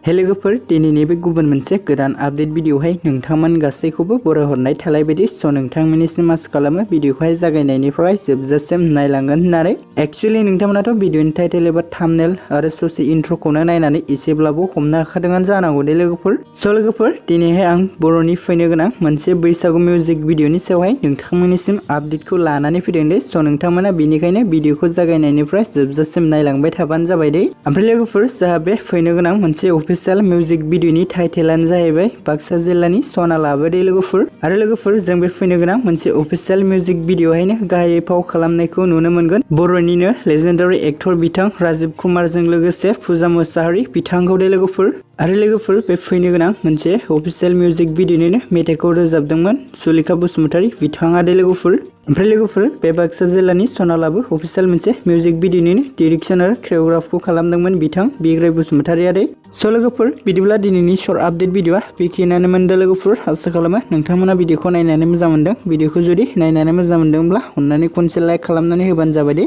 हे लोगोफोर दिनैनि बे गुबुन मोनसे गोदान आपडेट भिडिअहाय नोंथांमोन गासैखौबो बरायहरनाय थालाय बायदि नोंथांमोननिसिम आसा खालामो भिडिअखौहाय जागायनायनिफ्राय जोबजासिम नायलांगोन होननानै एक्चुअली नोंथांमोनाथ' भिडिअनि टाइटेल एबा थाम्बनेल आरो ससे इन्ट्र'खौनो नायनानै एसेब्लाबो हमनो हाखादोंआनो जानांगौ दे लोगोफोर। स' लोगोफोर दिनैहाय आं बर'नि फैनो गोनां मोनसे बैसागु मिउजिक भिडिअनि सायावहाय नोंथांमोननिसिम आपडेटखौ लानानै फैदों दे। स' नोंथांमोना बेनिखायनो भिडिअखौ जागायनायनिफ्राय जोबजासिम नायलांबाय थाबानो जाबाय दे। ओमफ्राय लोगोफोर जोंहा बे फैनो गोनां मोनसे अफिसियेल मिउजिक भिडिअनि टाइटेलानो जाहैबाय बाक्सा जिल्लानि सना लाबोदे लोगोफोर। आरो लोगोफोर जों बे फैनो गोनां मोनसे अफिसियेल मिउजिक भिडिअहायनो गाहायै फाव खालामनायखौ नुनो मोनगोन बर'निनो लेजेन्डारि एक्टर बिथां राजिब कुमारजों लोगोसे पुजा मुसाहारि बिथांखौ दे लोगोफोर। आरो लोगोफोर बे फैनो गोनां मोनसे अफिसियेल मिउजिक भिडिअनिनो मेथाइखौ रोजाबदोंमोन सुलेखा बसुमतारी बिथाङा दे लोगोफोर। ओमफ्राय लोगोफोर बे बाक्सा जिल्लानि सनालाबो अफिसियेल मोनसे मिउजिक भिडिअनिनो डिरेक्सन आरो क्रिय'ग्राफखौ खालामदोंमोन बिथां बिग्राय बसुमतारीया दे। स' लोगोफोर बिदिब्ला दिनैनि शर्ट आपडेट भिडिअआ बेखिनियानो मोनदों लोगोफोर। आसा खालामो नोंथांमोना भिडिअखौ नायनानै मोजां मोनदों। भिडिअखौ जुदि नायनानै मोजां मोनदोंब्ला अननानै खनसे लाइक खालामनानै होबानो जाबाय दे।